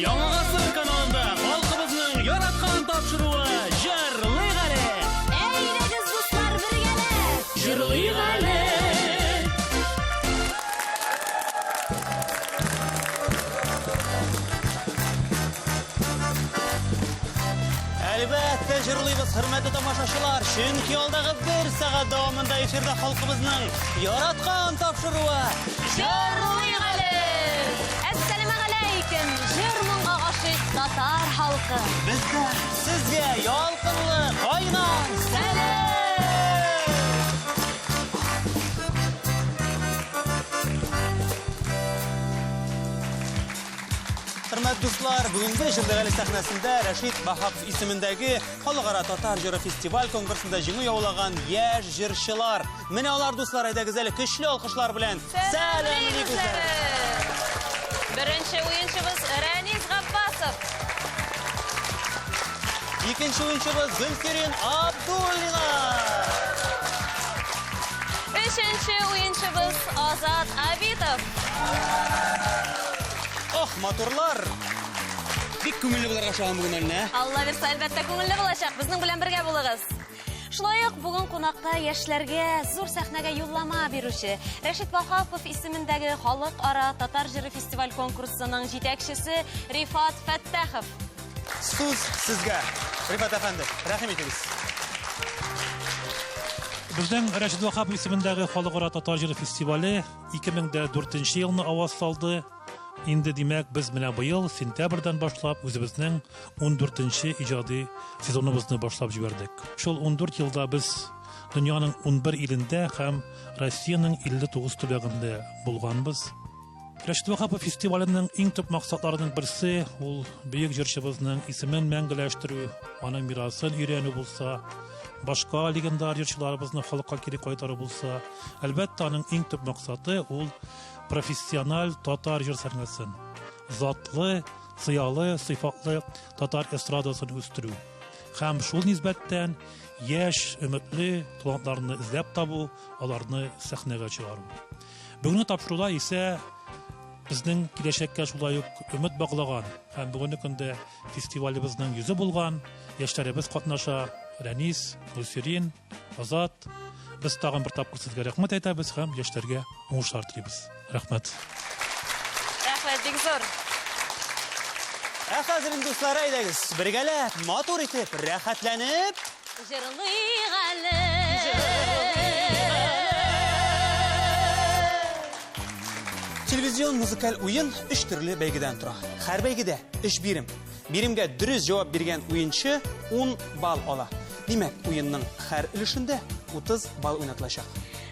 Яңасы каналында халкыбызның яраткан тапшыруы җырлый гали. Әйдәгез дуслар бергәләп Җырлый гали. Әлбәттә җырлыйбыз, хөрмәтле тамашачылар. Чөнки алдагы 1 сәгать дәвамында эфирда халкыбызның яраткан тапшыруы җырлый гали. Әссәламу алейкум, җыр-моңга гашыйк татар халкы. Бездә сезгә ялкынлы кайнар сәлам. Hürmetli dostlar, бүгінгі Җырлый сәхнәсендә Рәшит Вахапов исемендәге Халыкара татар җыры фестиваль конкурсында җиңү яулаган яшь җырчылар. Менә алар дуслар, әйдәгез әле көчле алкышлар белән сәлам алейкум. Беренче уенчыбыз Рәнис Габбасов. Икенче уенчыбыз Зөлфирин Абдуллина. Өченче уенчыбыз Азат Абитов. Ох, матурлар! Бик күңелле булырга шагын бүген әле. Алла бирсә, әлбәттә күңелле булачак. Безнең белән бергә булыгыз. Шулай ук бүген кунакта яшьләргә зур сәхнәгә юллама бирүче Рәшит Вахапов исемендәге Халыкара татар җыры фестиваль конкурсының җитәкчесе Рифат Фәттахов. Сүз сезгә. Рифат әфәнде, рәхим итегез. Безнең Рәшит Вахапов исемендәге Халыкара татар җыры фестивале 2004 елны аваз салды. Инде димәк, без менә быел сентябрьдән башлап үзебезнең 14нче иҗади сезоныбызны башлап җибәрдек. Шул 14 елда без дөньяның 11 илендә һәм Россиянең 59 төбәгендә булганбыз. Рәшит Вахапов фестиваленең иң төп максатларының берсе ул бөек җырчыбызның исемен мәңгеләштерү, аның мирасын өйрәнү булса, башка легендар җырчыларыбызны халыкка кире кайтару булса, әлбәттә аның иң төп максаты ул профессиональ татар җыр сәхнәсен, затлы, сыялы, сыйфатлы татар эстрадасын үстерү. Һәм шул нисбәттән яшь, өметле талантларны эзләп табу, аларны сәхнәгә чыгару. Бүгенге тапшыруда исә безнең киләчәккә шулай ук өмет баглаган һәм бүгенге көндә фестивалебезнең йөзе булган яшьләребез катнаша. Рәнис, Зөлфирин, Азат. Без тагын бер тапкыр сезгә рәхмәт әйтәбез һәм яшьләргә уңышлар телибез. Рәхмәт. Рәхмәт бик зур. Хәзер дуслар, әйдәгез, бергәләп, матур итеп, рәхәтләнеп, Җырлый гали. Телевизион музыкаль уен 3 төрле бәйгедән тора. Һәр бәйгедә 3 бирем. Биремгә дөрес җавап биргән уенчы 10 балл ала. Димәк, уенның һәр өлешендә 30 балл уйнатылачак.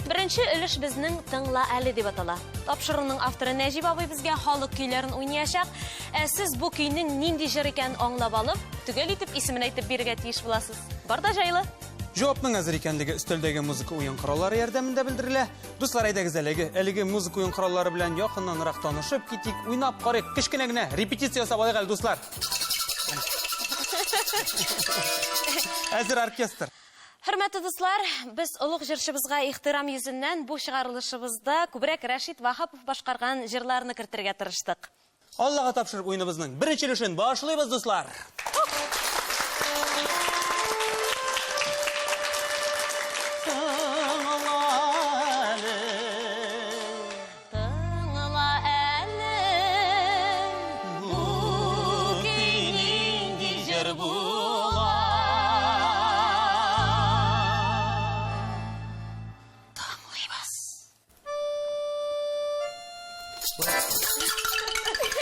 Беренче өлеш безнең Тыңла әле дип атала. Тапшыруның авторы Нәҗип абый безгә халык көйләрен уйнаячак. Сез бу көйнең нинди җыр икәнен аңлап алып, төгәл итеп исемен әйтеп бирергә тиеш буласыз. Бар да җайлы. Җавапның әзер икәнлеге өстәлдәге музыка уен кораллары ярдәмендә белдерелә. Дуслар, әйдәгез әлеге музыка уен кораллары белән якыннанрак танышып китик, уйнап карыйк. Кечкенә генә репетиция ясап алыйк әле, дуслар. Әзер оркестр. Хөрмәтле дуслар, без улуг җырчыбызга ихтирам йөзеннән бу чыгарылышыбызда күбрәк Рәшит Вахапов башкарган җырларны кертергә тырыштык. Аллага тапшырып уеныбызның беренче өлешен башлыйбыз, дуслар.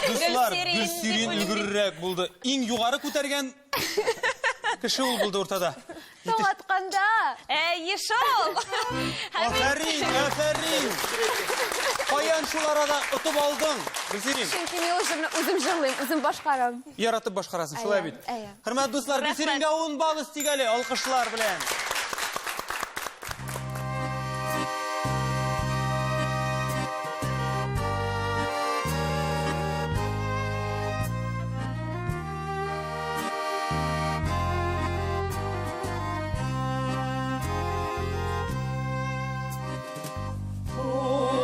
Дуслар, Гөлсирин өлгеррәк булды. Иң югары күтәргән кеше ул булды уртада. Тыңлатканда, шул. Афәрин. Каян шул арада отып алдың, Гөлсирин? Чөнки мин үзем җырлыйм, үзем башкарам. Яратып башкарасың, шулай бит. Хөрмәтле дуслар, Гөлсиринга 10 балл истик әле, алкышлар белән. Oh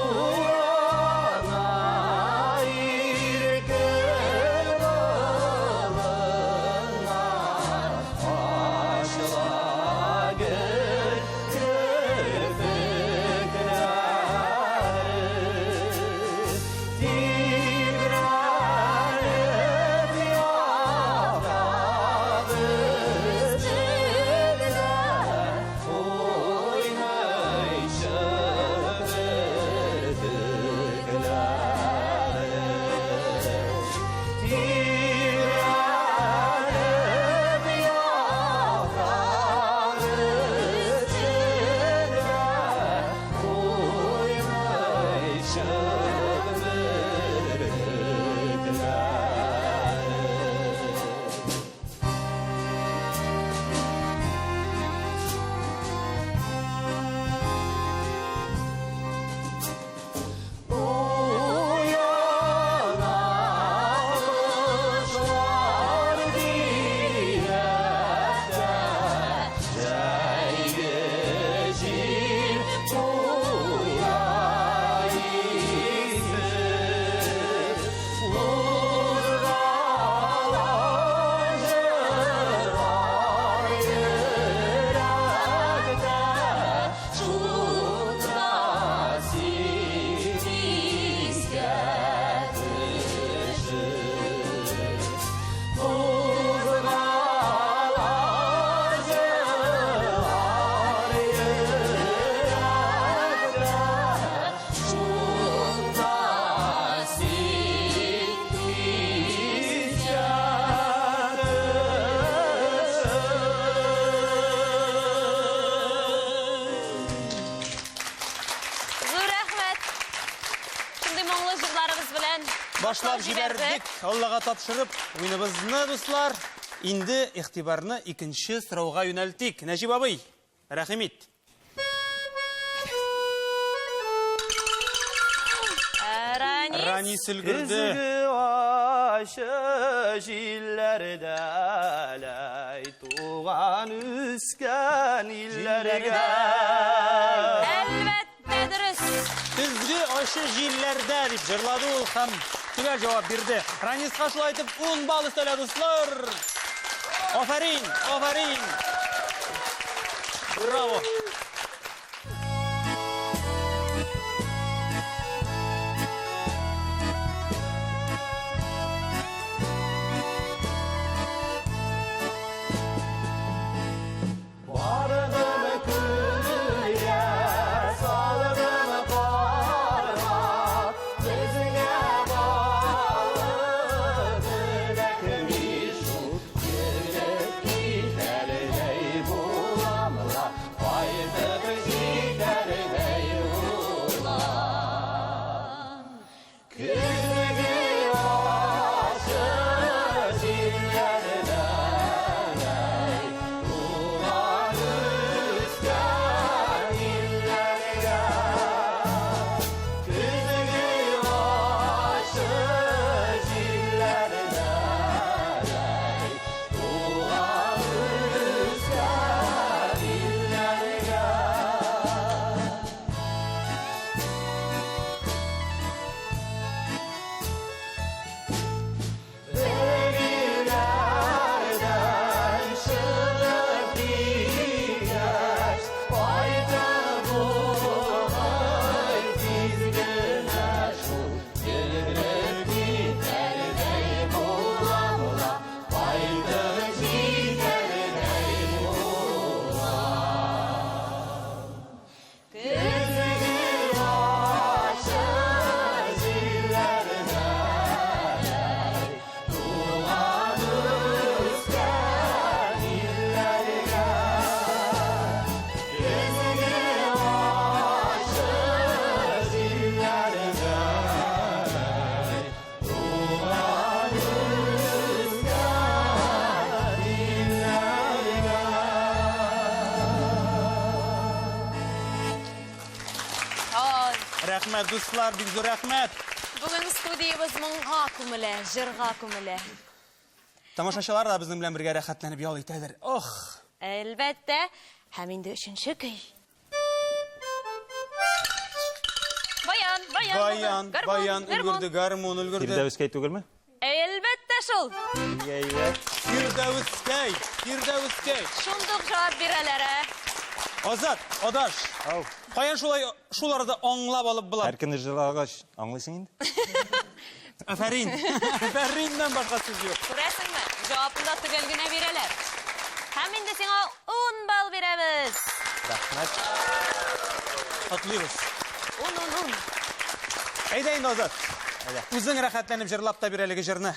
Башлап җибәрдек. Аллага тапшырып, уйныбызны, дуслар, инде игътибарны икенче сорауга юнәлтик. Нәҗип абый, рәхим ит. Ранис өлгерде. Ашы җилләрдә ләй туган үскән илләргә. Әлбәттә дөрес. Көзге ашы җилләрдә дип җырлады ул һәм төгәл җавап бирде. Раниска шулай итеп 10 балл өстәлә, дуслар. Афәрин, афәрин. Браво. Рәхмәт, дуслар, бик зур рәхмәт. Бүген студиябыз моңга күмелә, җырга күмелә. Тамашачылар да безнең белән бергә рәхәтләнеп ял итәләр. Ох! Әлбәттә, һәм инде 3нче көй. Баян өлгерде, гармон өлгерде. Фирдәвескәй түгелме? Әлбәттә шул. Фирдәвескәй. Шундук җавап бирәләр. Азат, адаш. Ау. Каян шуларда аңлап алып булар? Әркемне җырлагач, аңлыйсың инде? Афәрин. Афәриннән башка сүз юк. Күрәсеңме? Җавабында төгәл генә бирәләр. Һәм инде сиңа 10 балл бирәбез. Рәхмәт. Атлыйбыз. 10. Әйдә инде, Азат. Үзең рәхәтләнеп җырлап та бир әлеге җырны.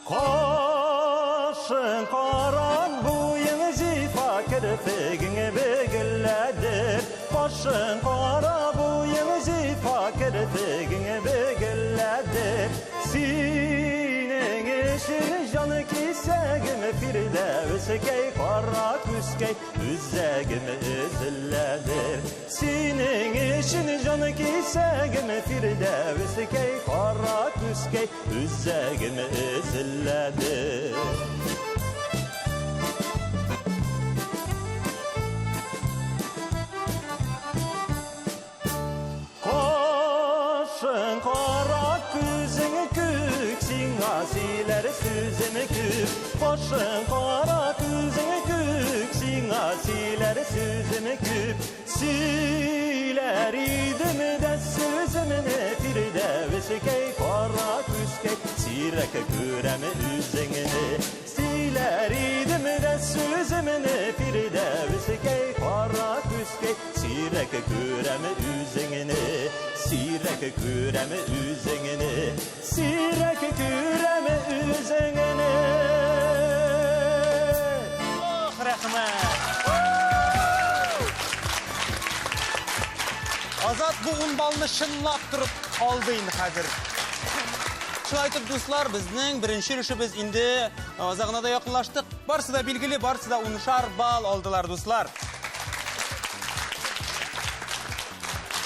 Кош Başın karan boyun zifa kirpigin begilledir. Başın kara boyun zifa kirpigin begilledir. Senin işin canı kisegim firdevskey kara küskey üzegim üzülledir. Senin işin canı kisegim firdevskey kara küskey üzegim üzülledir. Koşun kara küzün kük, sinasiler süzün kük. Koşun kara küzün kük, sinasiler süzün kük. Siler idim de sözümünü firdevskey kara küskey sirek kürem üzengini. Siler idim de sözümünü firdevskey kara küskey sirek kürem üzengini. Sirek kürem üzengini. Sirek kürem üzengini. Oh, rahmat. Azat bu un balını şınlap turib oldi endi hozir. Shuni aytib do'stlar, bizning birinchi yurishimiz endi ozag'ina da yaqinlashdik. Barisi da belgili, barisi da 10 bal oldilar do'stlar.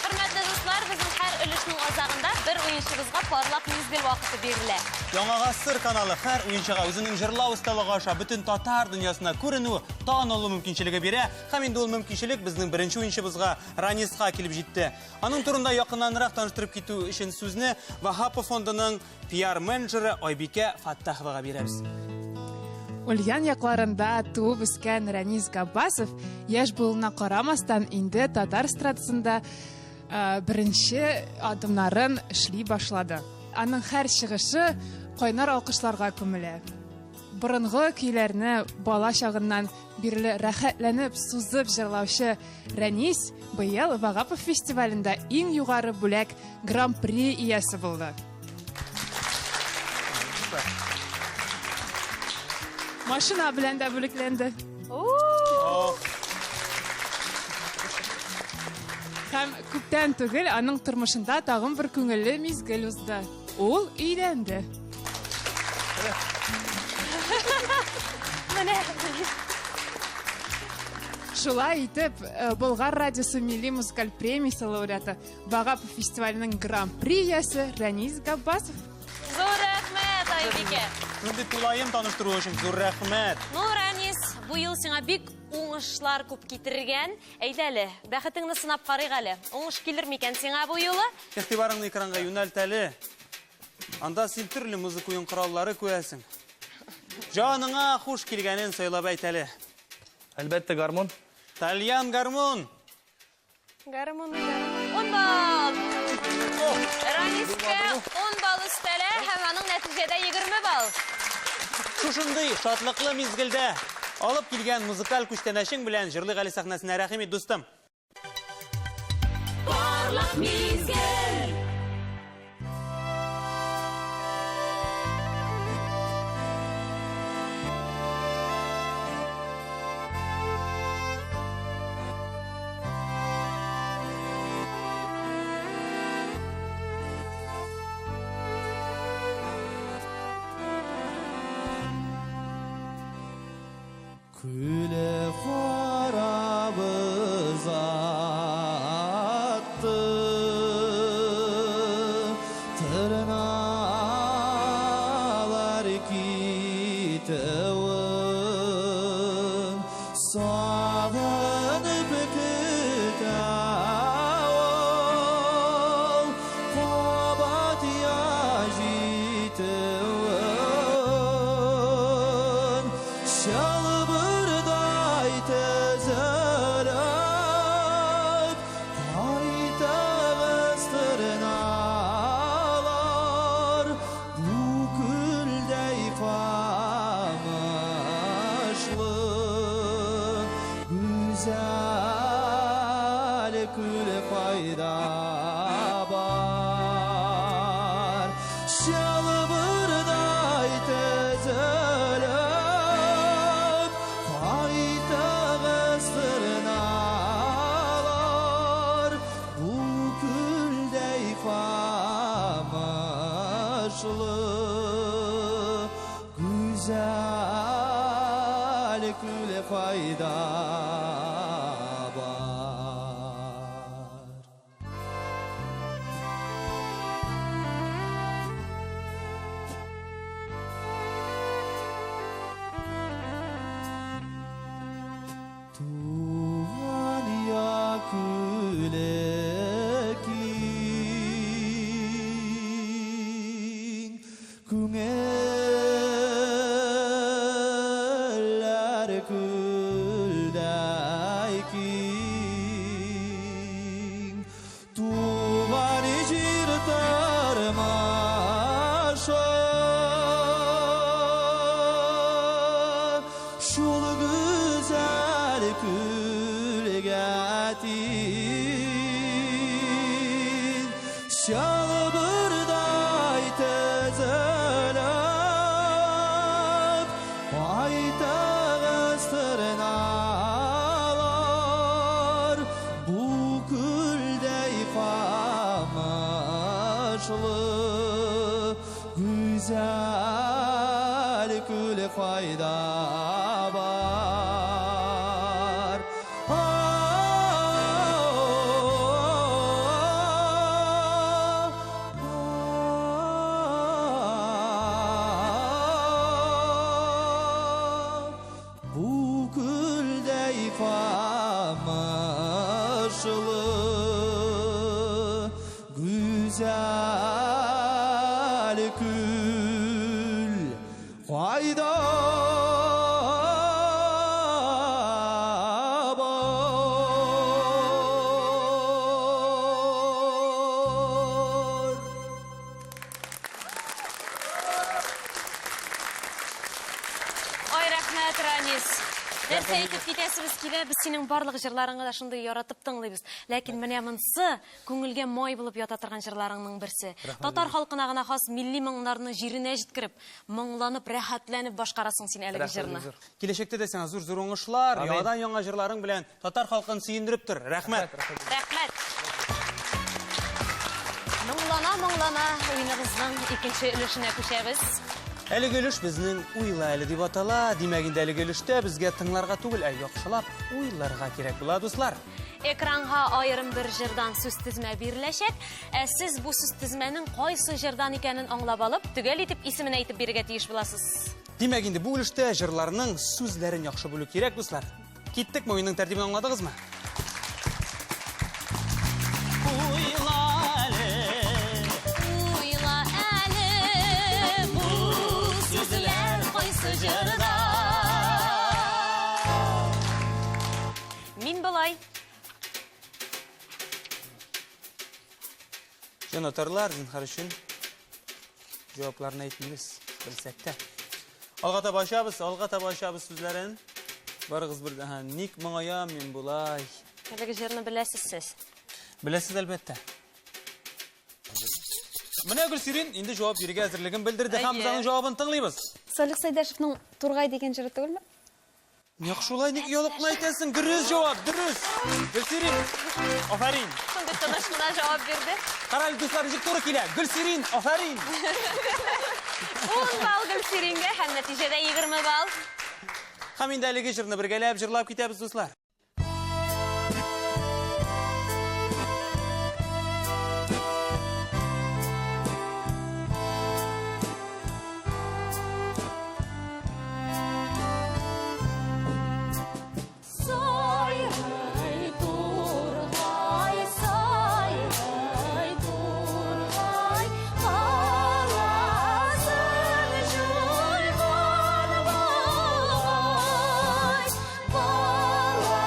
Hurmatli do'stlar, bizning har ulushning ozag'ida bir o'yinchimizga parlaq mezgil vaqti beriladi. Yangi G'asr kanali har o'yinchiga o'zining jurlav ustaligi osha butun tatar dunyosida ko'rinuv, tanilу mumkinchiligi bera. Ham endi ul mumkinchilik bizning birinchi o'yinchimizga Ranisga kelib jetdi. Aning turida yaqinlanroq tanishtirib ketuv uchun so'zni Vahapov fondining PR menejeri Oybeka Fattahovaga beramiz. Ульян якларында туып үскән Рәнис Габбасов яшь булуына карамастан инде татар эстрадасында беренче адымнарын эшли башлады. Аның һәр чыгышы кайнар алкышларга күмелә. Борынгы көйләрне бала чагыннан бирле рәхәтләнеп сузып җырлаучы Рәнис быел Вагапов фестивалендә иң югары бүләк гран-при иясе булды. Машина белән дә бүләкләнде. Һәм күптән түгел аның тормышында тагын бер күңелле мизгел узды. Ул өйләнде. Шулай итеп, Болгар радиосы милли музыкаль премиясе лауреаты Вагапов фестиваленең гран-при иясе Рәнис Габбасов. Зур рәхмәт, Айбикә. Шундый тулайым таныштыру өчен зур рәхмәт. Ну, Рәнис, бу ел сиңа бик уңышлар күп китергән. Әйдә әле, бәхетеңне сынап карыйк әле. Уңыш килер микән сиңа бу юлы? Игътибарыңны экранга юнәлт әле. Анда син төрле музыка уен кораллары күрәсең. Жаныңа хуш килгәнен сөйләп әйт әле. Әлбәттә гармон. Тальян гармон. Гармон. 10 бал. Рәнискә 10 бал өстәлә һәм аның нәтиҗәдә 20 бал. Шушындый шатлыклы мизгелдә алып килгән музыкаль күчтәнәшең белән җырлый гали сәхнәсенә рәхим ит, дустым. Parlaq mizgil. Küle harabız attı, tırnalar kitevin, sağınıp kütevin, kabat yajitevin, şalbırday tezelet, kaytağız tırnalar, bu küldey famışlı, güzel kül fayda var. Şalbırday tezelet, fayda var. Tuhan ya kuleking kungeller kuldayking Tuhan icirtar maşa şul güzel külgetin şalbırday tezelep ayta gösternalar bu küldey kamaşlı güzel kül fayda var. Bu küldey famaşlı güzel kül fayda var. Ой, рәхмәт, Ранис. Нәрсә әйтеп китәсебез килә, без синең барлык җырларыңны да шундый яратып тыңлыйбыз. Ләкин менә монсы күңелгә май булып ята торган җырларыңның берсе. Татар халкына гына хас милли моңнарны җиренә җиткереп, моңланып, рәхәтләнеп башкарасың син әлеге җырны. Киләчәктә дә сиңа зур уңышлар, яңадан яңа җырларың белән татар халкын сөендереп тор. Рәхмәт. Рәхмәт. Моңлана, уйныбызның икенче өлешенә күчәбез. Әлеге өлеш безнең уйла әле дип атала. Димәк инде әлеге өлештә безгә тыңларга түгел, ә яхшылап уйларга кирәк була, дуслар. Экранга аерым бер җырдан сүз тезмә биреләчәк. Сез бу сүз тезмәнең кайсы җырдан икәнен аңлап алып, төгәл итеп исемен әйтеп бирергә тиеш буласыз. Димәк инде бу өлештә җырларның сүзләрен яхшы белү кирәк, дуслар. Киттекме, уйның тәртибен аңладыгызмы? Уйла әле, бу сүзләр кайсы җырда? Мин болай. Җанатарлар, зинһар өчен җавапларны әйтмибез, белсәк тә. Алга таба ачабыз сүзләрен. Барыгыз бер, ник моңая мин булай. Әлеге җырны беләсез сез. Беләсез әлбәттә. Менә Гөлсирин инде җавап бирергә әзерлеген белдерде һәм без аның җавабын тыңлыйбыз. Салих Сайдашевның Тургай дигән җыры түгелме? Ник шулай, ник ялыкны әйтәсең? Дөрес җавап, дөрес. Гөлсирин, афарин. Шундый тыныч кына җавап бирде. Карал дуслар, ничек туры килә? Гөлсирин, афарин. 10 балл Гөлсирингә һәм нәтиҗәдә 20 балл. Һәм инде әлеге җырны бергәләп җырлап китәбез, дуслар. Bye.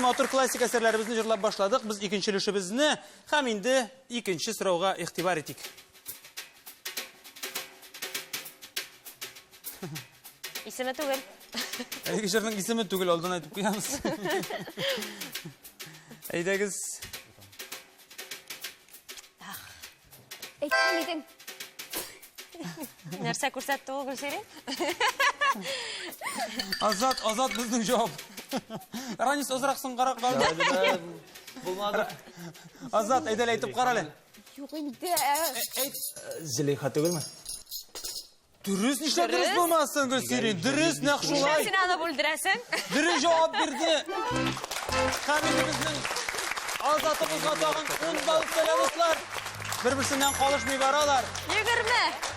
матур классик әсәрләребезне җырлап башладык. Без икенче өлешебезне һәм инде икенче сорауга игътибар итик. Исеме түгел. Әлеге җырның исеме түгел, алдан әйтеп куябыз. Әйдәгез. Әйтсәң идең. Нәрсә күрсәтте ул Гөлсерин? Азат безнең җавап. Ранис озраксын карак калды. Булмады. Азат, әйдә әйтеп кара әле. Юк инде. Зөлейха түгелме? Дөрес нишләп дөрес булмасын, Гөлсерин? Дөрес нәкъ Нишләп шулай. син аны бүлдерәсең? Дөрес җавап бирде. Һәм инде безнең Азатыбызга тагын 10 балл сәләмәтләр. Бер-берсеннән калышмый баралар. 20.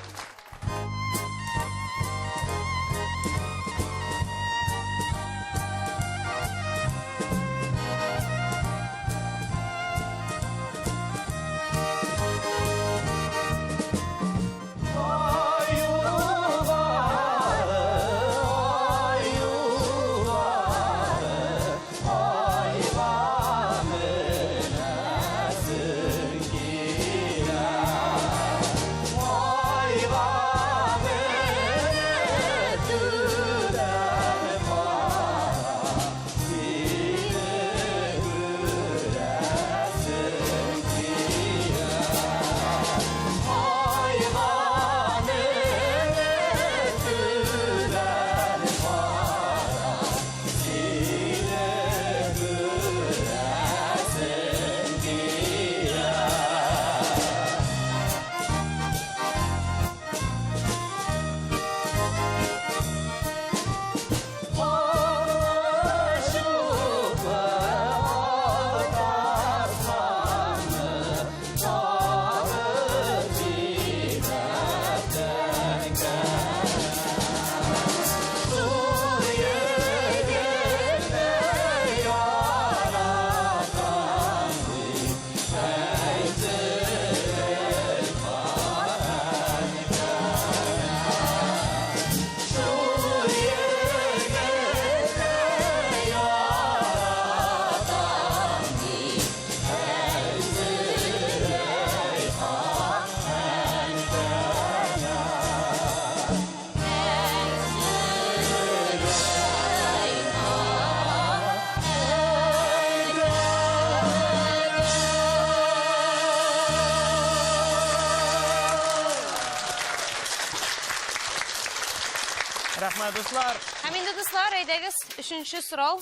Рәхмәт, дуслар. Һәм инде дуслар, әйдәгез 3нче сорау.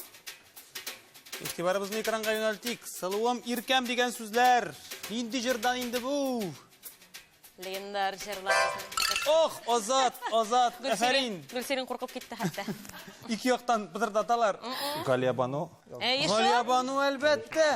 Игътибарыбызны экранга юнәлтик. Сылуым иркәм дигән сүзләр. Нинди җырдан инде бу? Легендар җырларыбызны. Ох, Азат, әфәрин. Гөлсерин куркып китте хәтта. Ике яктан бытырдаталар. Галиябану. Галиябану, әлбәттә.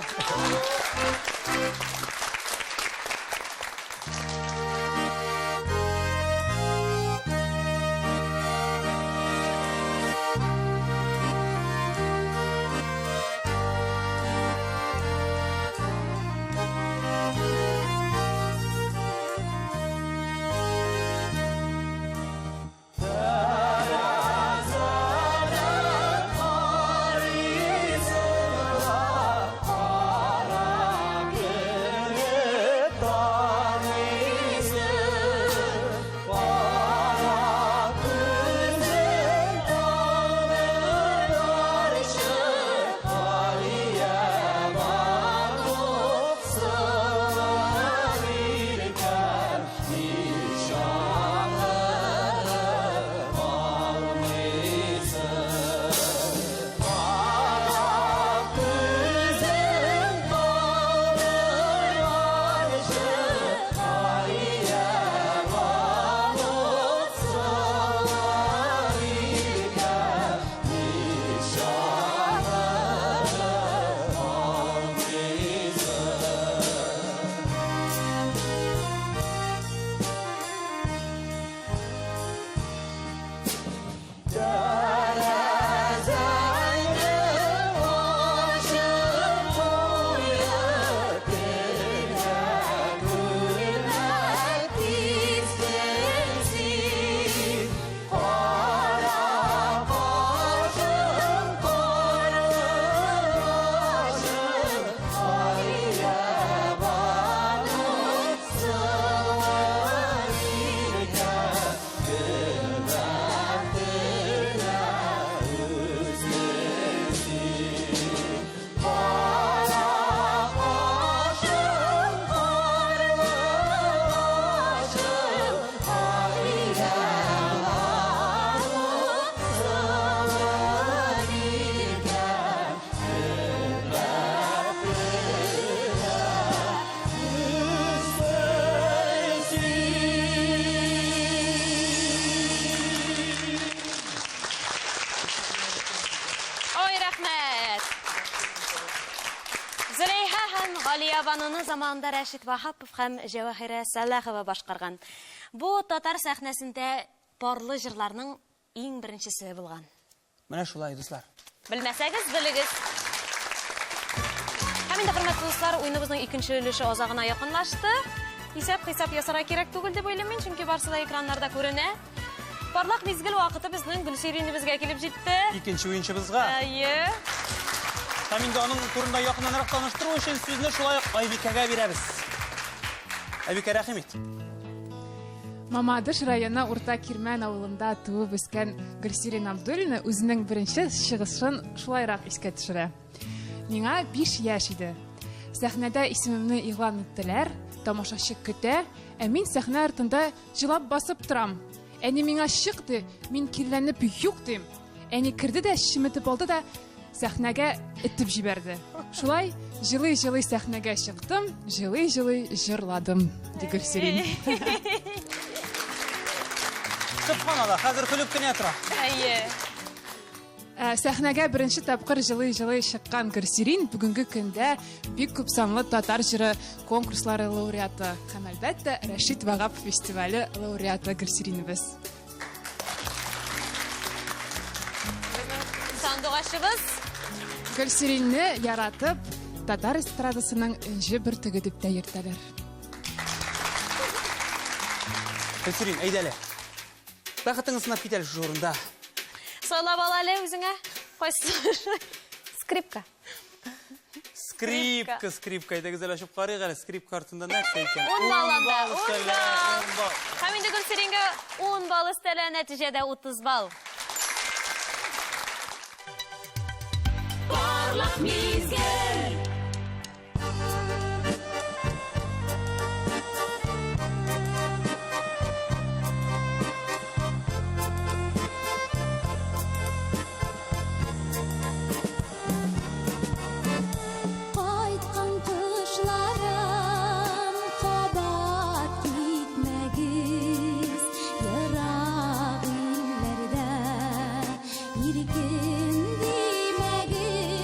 Галиябануны заманында Рәшит Вахапов һәм Җәвахирә Салахова башкарган. Бу татар сәхнәсендә парлы җырларның иң беренчесе булган. Менә шулай, дуслар. Белмәсәгез, белегез. Һәм инде, хөрмәтле дуслар, уеныбызның икенче өлеше азагына якынлашты. Хисап ясарга кирәк түгел дип уйлыйм мин, чөнки барысы да экраннарда күренә. Парлак мизгел вакыты безнең Гөлсиринебезгә килеп җитте. Икенче уенчыбызга. Әйе. Һәм инде аның турында якыннанрак таныштыру өчен сүзне шулай ук Айбикәгә бирәбез. Айбикә, рәхим ит. Мамадыш районы Урта Кирмән авылында туып үскән Гөлсирин Абдуллина үзенең беренче чыгышын шулайрак искә төшерә. Миңа 5 яшь иде. Сәхнәдә исемемне игълан иттеләр, тамашачы көтә, ә мин сәхнә артында җылап басып торам. Әни миңа чыкты, мин кирләнеп юк дим. Әни кирде дә шиметеп алды да сәхнәгә иттеп җибәрде. Шулай җылый-җылый сәхнәгә чыктым, җылый-җылый җырладым, ди Гөлсирин. Субханалла, хәзер көлеп кенә тора. Әйе. Сәхнәгә беренче тапкыр җылый-җылый чыккан Гөлсирин бүгенге көндә бик күп санлы татар җыры конкурслары лауреаты һәм әлбәттә Рәшит Вахапов фестивале лауреаты Гөлсиринебез. Сандугачыбыз Гөлсиринне яратып, татар эстрадасының энҗе бөртеге дип тә йөртәләр. Гөлсирин, әйдәле. Бәхетеңне сынап китәле шу урында. сайлап ал әле үзеңә. Кайсы? Скрипка. Скрипка. Әйдәгез әле ачып карыйк әле, скрипка артында нәрсә икән? 10 бал анда. 10 бал. Һәм инде Гөлсирингә 10 бал өстәлә, нәтиҗәдә 30 бал. Парлак мизгел. Иркен демәгез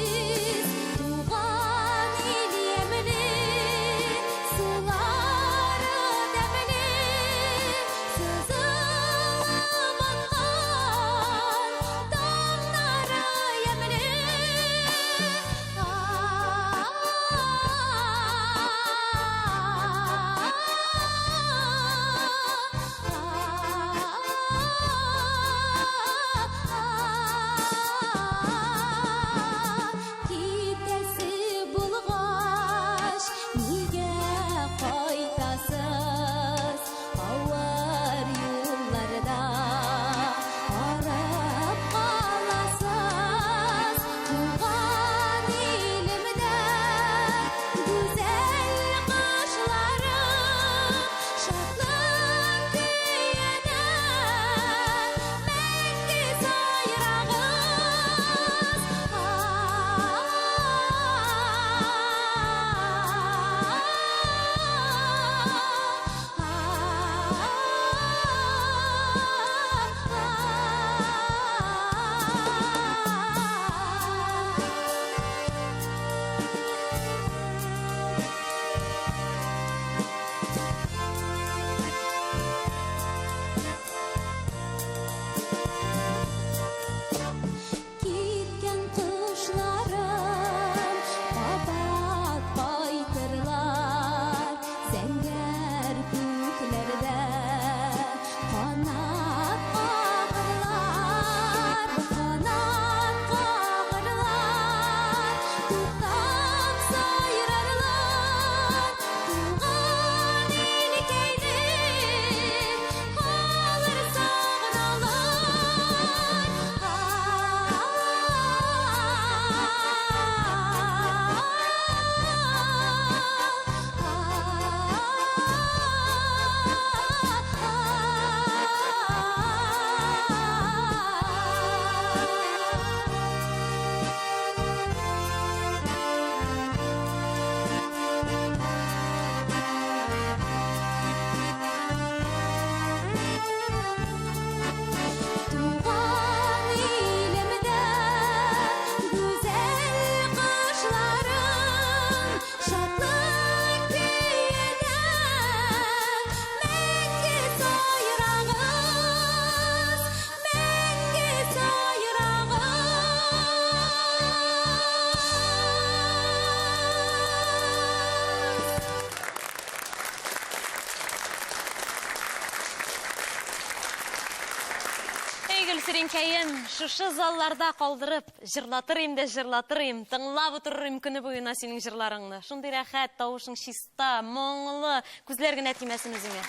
Гөлсеринкәем, шушы залларда калдырып, җырлатырым да җырлатырым, тыңлап утырырым көне буена синең җырларыңны. Шундый рәхәт, тавышың чиста, моңлы, күзләр генә тимәсен үзеңә.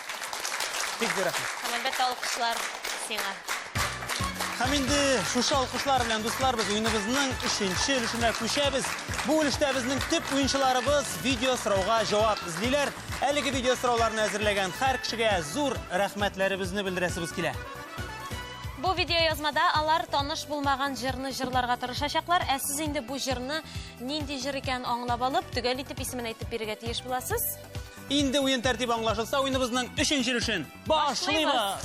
Бик рәхмәт. Һәм әлбәттә алкышлар сиңа. Һәм инде шушы алкышлар белән дуслар, без уеныбызның 3нче өлешенә күчәбез. Бу өлештә безнең төп уенчыларыбыз видео сорауга җавап эзлиләр. Әлеге видео сорауларны әзерләгән һәр кешегә зур рәхмәтләребезне белдерәсебез килә. Бу видео язмада алар таныш булмаган җырны җырларга тырышачаклар. Ә сез инде бу җырны нинди җыр икән аңлап алып, төгәл итеп исемен әйтеп бирергә тиеш буласыз. Инде уен тәртибе аңлашылса, уеныбызның 3нче өлешен башлыйбыз.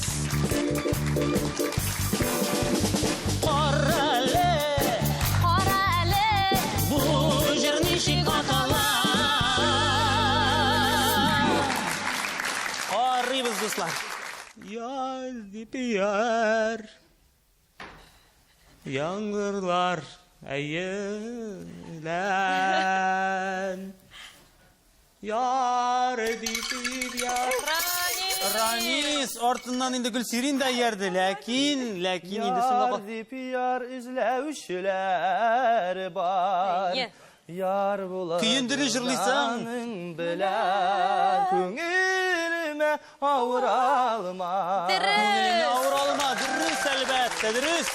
Кара әле, бу җыр ничек атала? Карыйбыз, дуслар. Яр дип яр, яңгырлар әйелән. Яр дип яр. Ранис, артыннан инде Гөлсирин дә ярды, ләкин инде соңга дип яр эзләүчеләр бар. Яр булар. Көендере җырлыйсың. Белән күңелемә авыралма. Күңелемә авыралма, дөрес әлбәттә, дөрес.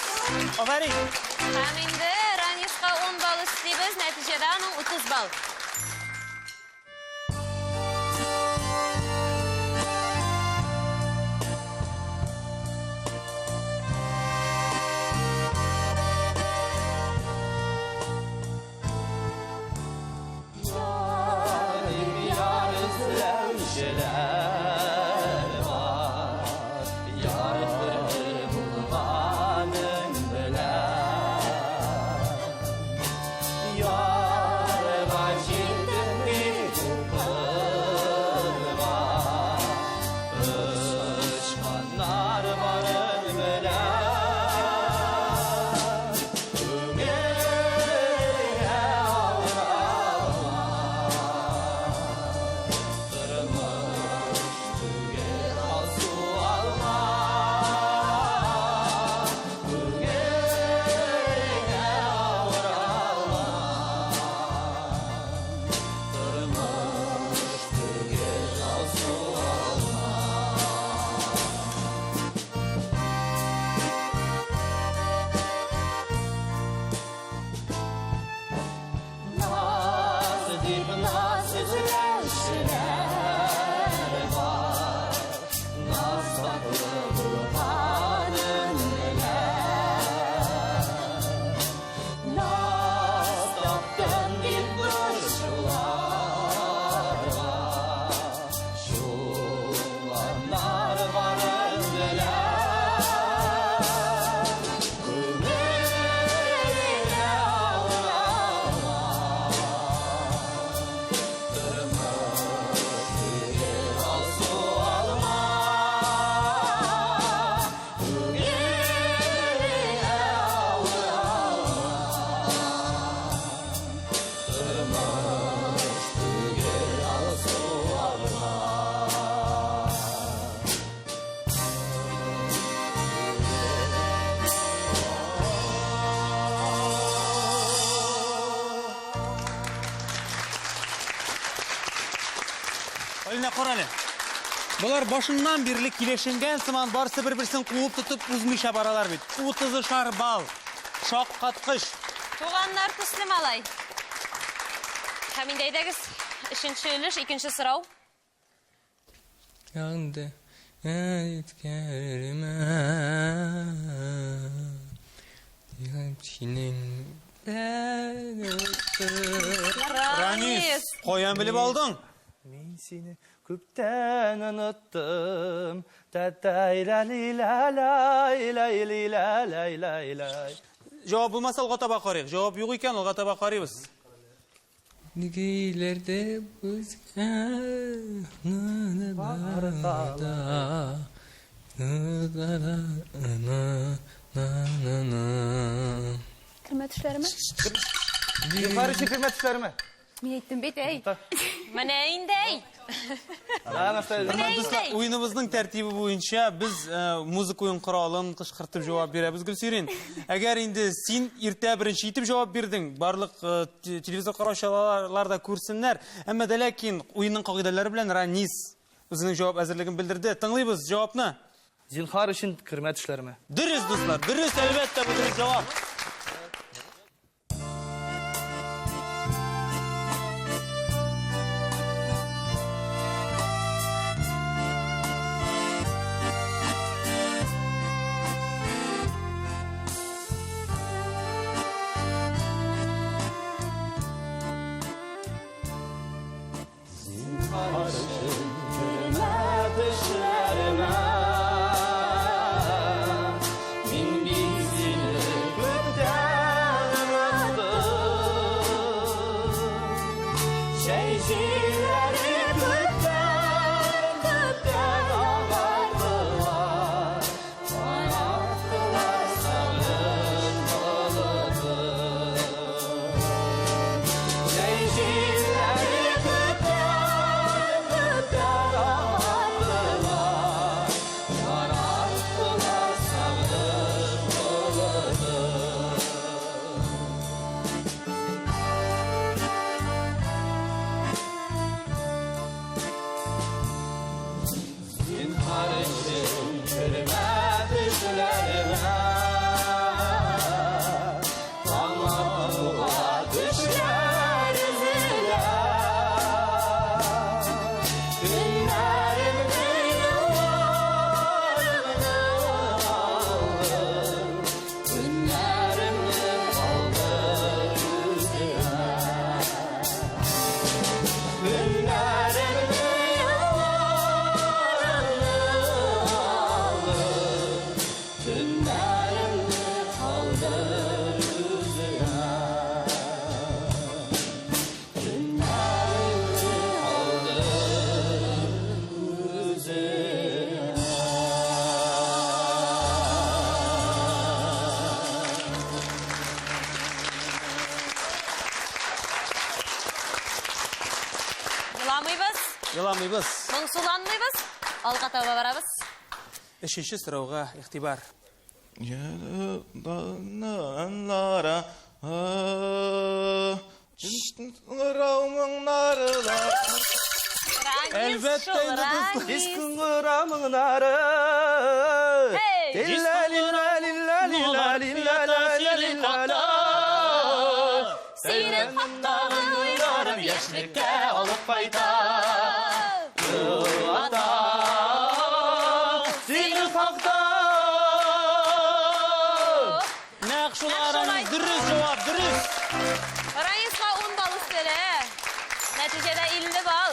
Афәрин. Һәм инде Раниска 10 балл өстибез, нәтиҗәдә аның 30 балл. Әліне қаралы. Бұлар башыннан бирле килешенгән сыман барсы бер-берсен куып тотып узмыйча баралар бит. 30 балл. Шаккаткыч. Туганнар төсле малай. Һәм инде әйдәгез 3нче өлеш, 2нче сорау. Yandı etkerime Yalçinin Ранис, каян билеп алдың? Мин сине күптән оныттым. Та-та-ла-ла-ла-ла-ла-ла-ла-ла. Җавап булмаса, алга таба карыйк. Җавап юк икән, алга таба карыйбыз. Nigilerde buzkanı barda Көлмә төшләреме? Юқары шикермә төшләреме? Мин әйттем бит, әй. Менә инде. Hörmətli dostlar, oyunumuzun tərtibi boyunca biz müzik oyun quralın qışqırtıb cavab berəbiz Gülsürin. Əgər indi sen irtə birinci yetib cavab berdin, barlıq televizor qaraşalar da ko'rsinlər. Amma da lakin oyunun qoidalari bilan Raniz o'zining javob hazırligini bildirdi. Tinglaymiz javobni. Zinhar için hürmet işlerime. Dürüst dostlar, dürüst elbette bu dürüst cevap. Yılamayız. Moңсуланмыйбыз. Алга таба барабыз. Үшінші сұрауға иқтибар. Elbette dostlar. Diskin gıramın narı. Lilla lilla lilla lilla lilla lilla lilla. Senin hakkını uyarım yaşlıkta olup bayda. Senin hakta. Nakşularınız dürüst cevap, dürüst. Rayis'la 10 bal üstele. Neticede 50 bal.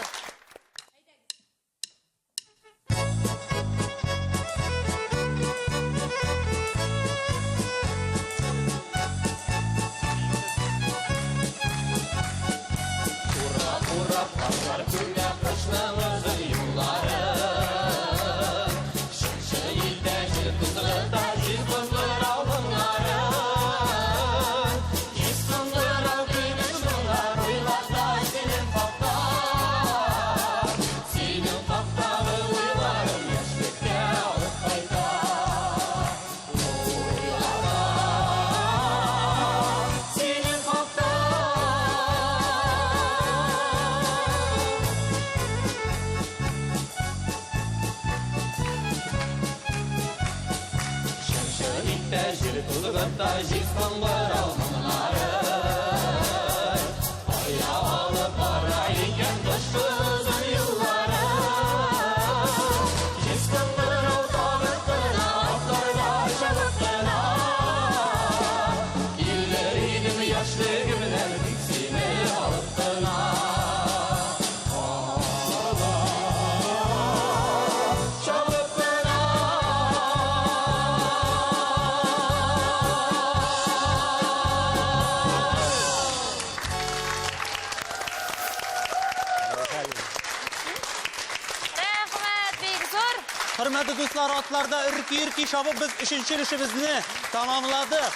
Hürmetli dostlar, atlarda ürkü şabı biz 3. ilişimizni tamamladık.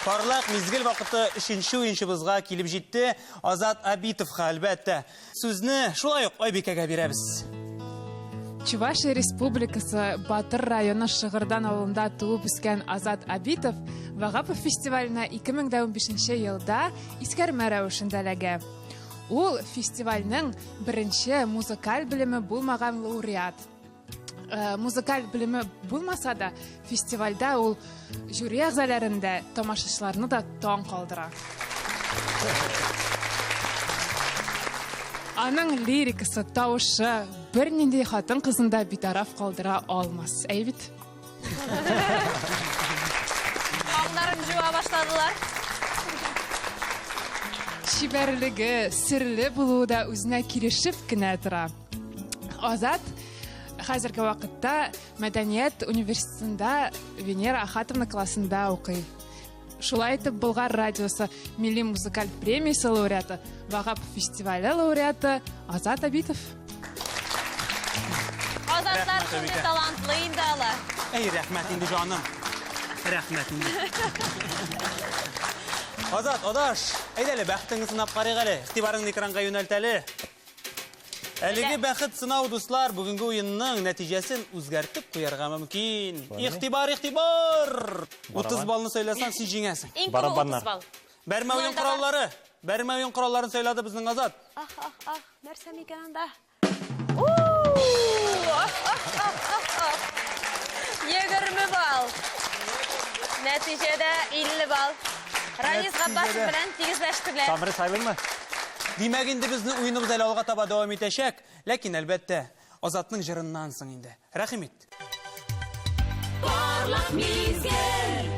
Parlaq mizgil vaqti 3-нче уенчыбызга килеп җитте. Азат Абитовка әлбәттә. Сүзне шулай ук Айбикәгә бирәбез. Чувашия Республикасы Батыр районы Шыгырдан авылында туып үскән Азат Абитов Вагапов фестиваленә 2015 елда искәрмә рәвешендә эләгә. Ул фестивальнең беренче музыкаль белеме булмаган лауреат. Музыкаль белеме булмаса да, фестивальдә ул жюри әгъзаларында тамашачыларны да таң калдыра. Аның лирикасы, тавышы бернинди хатын кызында битараф калдыра алмас. Әйбит. Аңнарын жуа башладылар. Шибәрлеге, серле булуы да үзенә кирешеп кенә тора. Азат хәзерге вакытта Мәдәният университетында Венера Ахатовна классында укый. Шулай итеп, Болгар радиосы милли музыкаль премиясе лауреаты, Вагапов фестивале лауреаты Азат Абитов. Азатлар шундый талантлы инде алар. Эй, рәхмәт инде җаным. Рәхмәт инде. Азат, адаш, әйдәле бәхтеңне сынап карыйк әле. Игътибарыңны экранга юнәлт әле. Әлеге бәхет сынау дуслар, бүгенге уенның нәтиҗәсен үзгәртеп куярга мөмкин. Игътибар, игътибар! 30 балны сөйләсәң, син җиңәсең. Иң күп 30 бал. Бәрмә уен кораллары. Бәрмә уен коралларын сөйләде безнең Азат. Нәрсә микән анда? 20 бал. Нәтиҗәдә 50 бал. Ранис Габбасов белән тигезләштеләр. Самыры сайланма. Димәк инде безнең уеныбыз әле алга таба дәвам итәчәк, ләкин әлбәттә Азатның җырыннан соң инде. Рәхимет. Parlaq mizgil.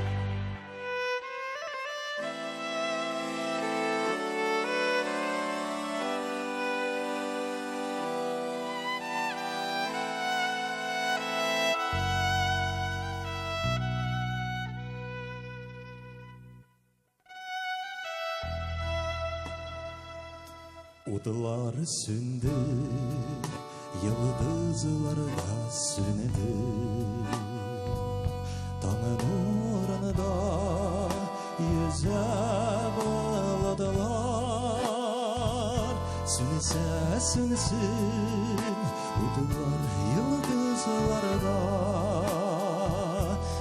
Udular sündü, yıldızlar da sönedi. Tanın oranı da yüze bağladılar. Sünse sünsün, udular yıldızlar da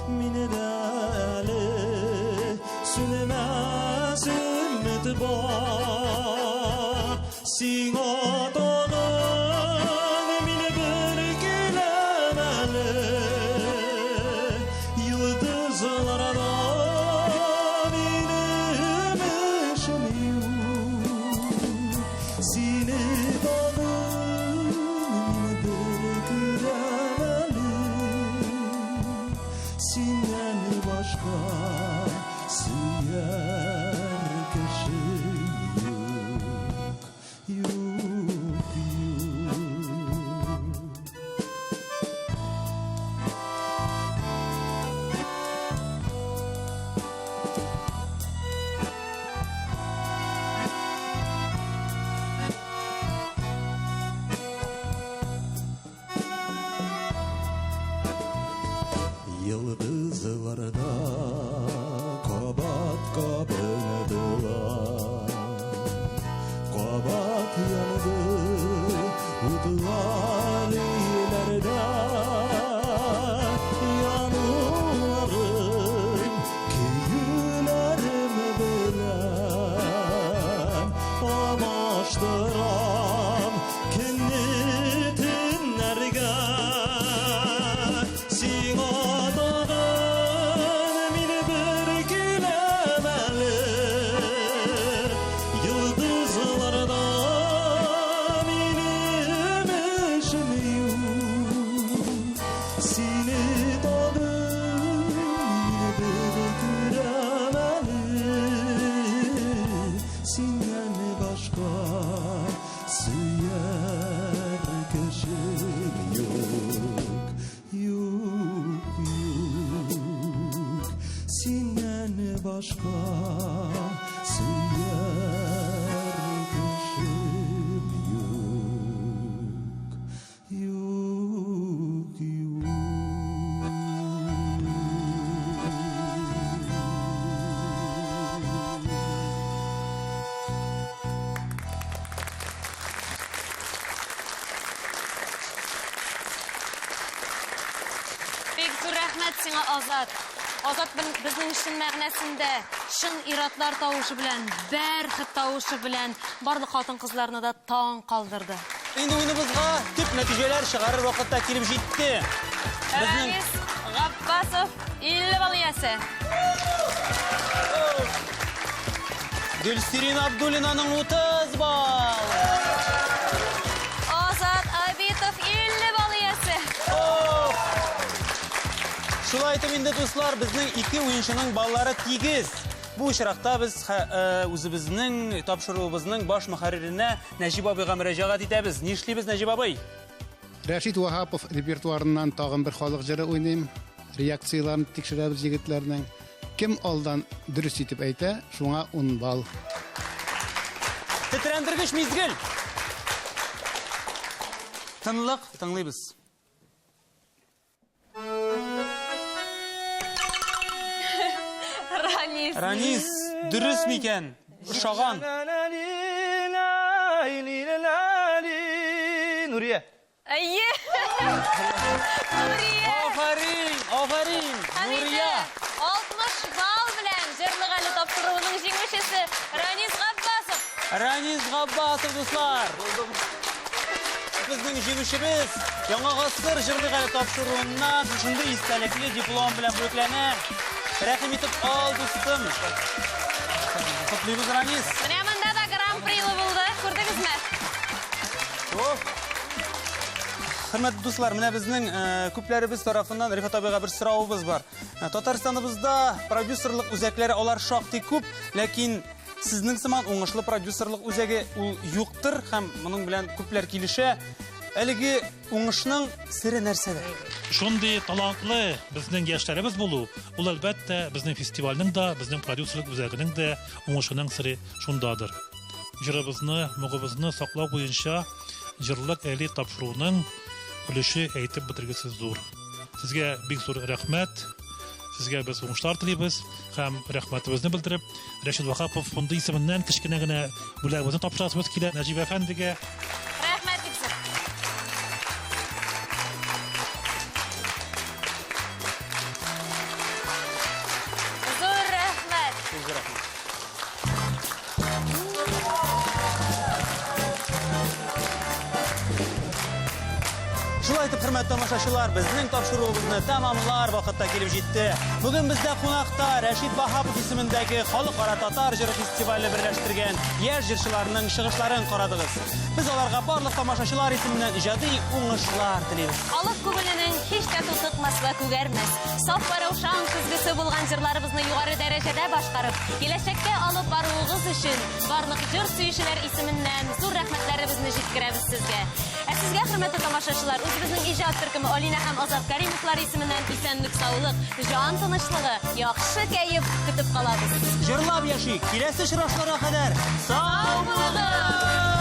minedeli. Sünmez ümit var. Sing otodan mine bölgelemeli. Yıldızlara benim ışım yok. Seni otodan mine bölgelemeli. Senden başka süyer kişi Yıldızlarda kabat kabanadılar. Kabat yandı udular ileride. Yanılarım köyülerim bilen. Amaçtıram kendi tinlerge. Başka süyer kışım yok, yok, yok. Зур рәхмәт сиңа, Азат. Азат безнең эшнең мәгънәсендә шын иратлар тавышы белән, бәрхет тавышы белән барлык хатын-кызларны да таң калдырды. Инде уеныбызга төп нәтиҗәләр чыгарыр вакытта килеп җитте. Рамис Габбасов 50 бал иясе. Гөлсирин Абдуллинаның 30 бал. Азат Абитов 50 бал иясе. Шулай итеп инде дуслар, безнең ике уенчының баллары тигез. Бу очракта без үзебезнең тапшыруыбызның баш мөхәрриренә Нәҗип абыйга мөрәҗәгать итәбез. Нишлибез, Нәҗип абый? Рәшит Вахапов репертуарыннан тагын бер халык җыры уйныйм. Реакцияларын тикшерәбез егетләрнең. Кем алдан дөрес итеп әйтә, шуңа 10 бал. Тетрәндергеч мизгел. Тынлык, тыңлыйбыз. Ранис, дөрес микән? Ошаган. Нурия. Әйе. Нурия. Афарин, Нурия. 60 бал белән җырлык әле тапшыруының җиңүчесе Ранис Габбасов. Ранис Габбасов дуслар. Безнең җиңүчебез яңа гасыр җырлык әле тапшыруыннан шундый истәлекле диплом белән бүләкләнә. Рәхим итеп ал, дустым. Котлыйбыз, Ранис. Менә монда да гран-прилы булды. Күрдегезме? Хөрмәтле дуслар, менә безнең күпләребез тарафыннан Рифат абыйга бер соравыбыз бар. Татарстаныбызда продюсерлык үзәкләре алар шактый күп, ләкин сезнең сыман уңышлы продюсерлык үзәге ул юктыр һәм моның белән күпләр килешә. Әлеге уңышның сире нәрсәдә? Шундый талантлы безнең яшьләребез булу, ул әлбәттә безнең фестивальнең да, безнең продюсерлык үзәгенең дә уңышының сире шундадыр. Җырыбызны, мөгыбызны саклау буенча җырлык әле тапшыруның өлеше әйтеп бетергесез зур. Сезгә бик зур рәхмәт. Сезгә без уңышлар телибез һәм рәхмәтебезне белдереп, Рәшит Вахапов фонды исеменнән кечкенә генә бүләгебезне тапшырасыбыз килә Нәҗип әфәндигә. Рәхмәт бик зур. Зур рәхмәт. Шулай итеп, хөрмәтле тамашачылар, безнең тапшыруыбызны тәмамлар вакытта килеп җитте. Бүген бездә кунакта Рәшит Вахапов исемендәге Халыкара татар җыры фестивале берләштергән яшь җырчыларның чыгышларын карадыгыз. Без аларга барлык тамашачылар исеменнән иҗади уңышлар телибез. Алып күңеленең һич тә тутыкмас ва күгәрмәс. Саф Раушан көзгесе булган җырларыбызны югары дәрәҗәдә башкарып, киләчәккә алып баруыгыз өчен барлык җыр сөючеләр исеменнән зур рәхмәтләребезне җиткерәбез сезгә. Ә сезгә, хөрмәтле тамашачылар, үзебезнең иҗат төркеме Алина һәм Азат Кәримовлар исеменнән исәнлек, саулык, җан тынычлыгы, яхшы кәеф көтеп калабыз. Җырлап яшик, киләсе очрашларга кадәр сау булыгыз!